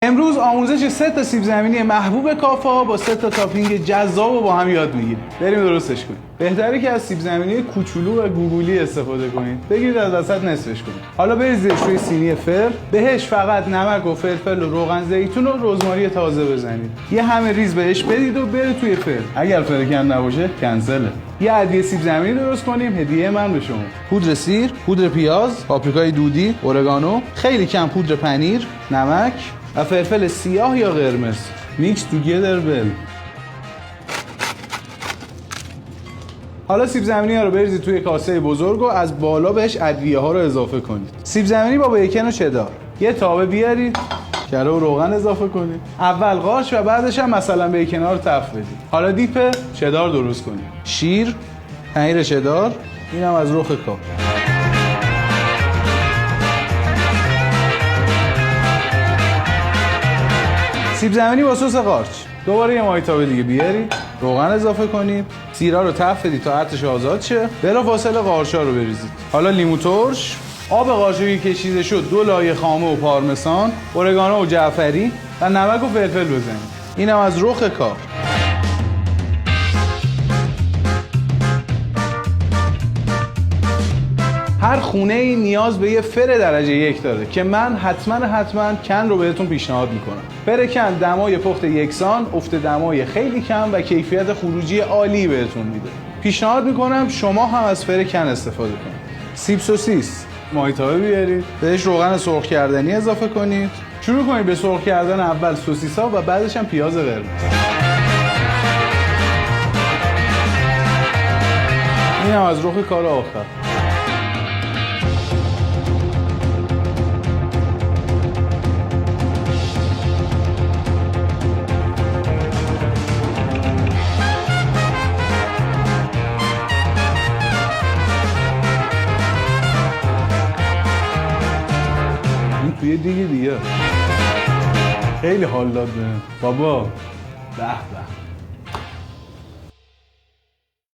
امروز آموزش 3 تا سیب زمینی محبوب کافه ها با 3 تا تاپینگ جذاب رو با هم یاد میگیریم. بریم درستش کنیم. بهتره که از سیب زمینی کوچولو و گوگولی استفاده کنید. بگیرید از وسط نصفش کنید. حالا بریزیدش روی سینی فر، بهش فقط نمک و فلفل و روغن زیتون و رزماری تازه بزنید. یه همه ریز بهش بدید و بره توی فر. اگر فر کن نباشه کنسله. یه ادویه سیب زمینی درست کنیم، هدیه من به شما. پودر سیر، پودر پیاز، پاپریکای دودی، اورگانو، خیلی کم پودر پنیر، نمک و فلفل سیاه یا قرمز. میکس توگیدر ول. حالا سیب زمینی ها رو بریزید توی کاسه بزرگ و از بالا بهش ادویه ها رو اضافه کنید. سیب زمینی با بیکن و چدار. یه تاوه بیارید، کره و روغن اضافه کنید. اول قارچ و بعدش هم مثلا بیکن ها رو تفت بدید. حالا دیپ چدار درست کنید. شیر، پنیر چدار، اینم از رخ کار. سیب زمینی با سس قارچ. دوباره یه مایتابه دیگه بیارید، روغن اضافه کنید، سیرا رو تفت بدید تا عطرش آزاد شه، بلافاصله قارچا رو بریزید. حالا لیمو ترش، آب قارچی که کشیده شد، 2 لایه خامه و پارمسان، اورگانو و جعفری و نمک و فلفل بزنید. اینم از رخ کار. هر خونه ای نیاز به یه فر درجه 1 داره که من حتما کن رو بهتون پیشنهاد میکنم. فر کن دمای پخت یکسان، افت دمای خیلی کم و کیفیت خروجی عالی بهتون میده. پیشنهاد میکنم شما هم از فر کن استفاده کنید. سیب سوسیس، مایتابه بیارید، بهش روغن سرخ کردنی اضافه کنید. شروع کنید به سرخ کردن اول سوسیسا و بعدش هم پیاز قرمز. این هم از رخ کار آخر. توی دیگه خیلی حال داد بابا. به به.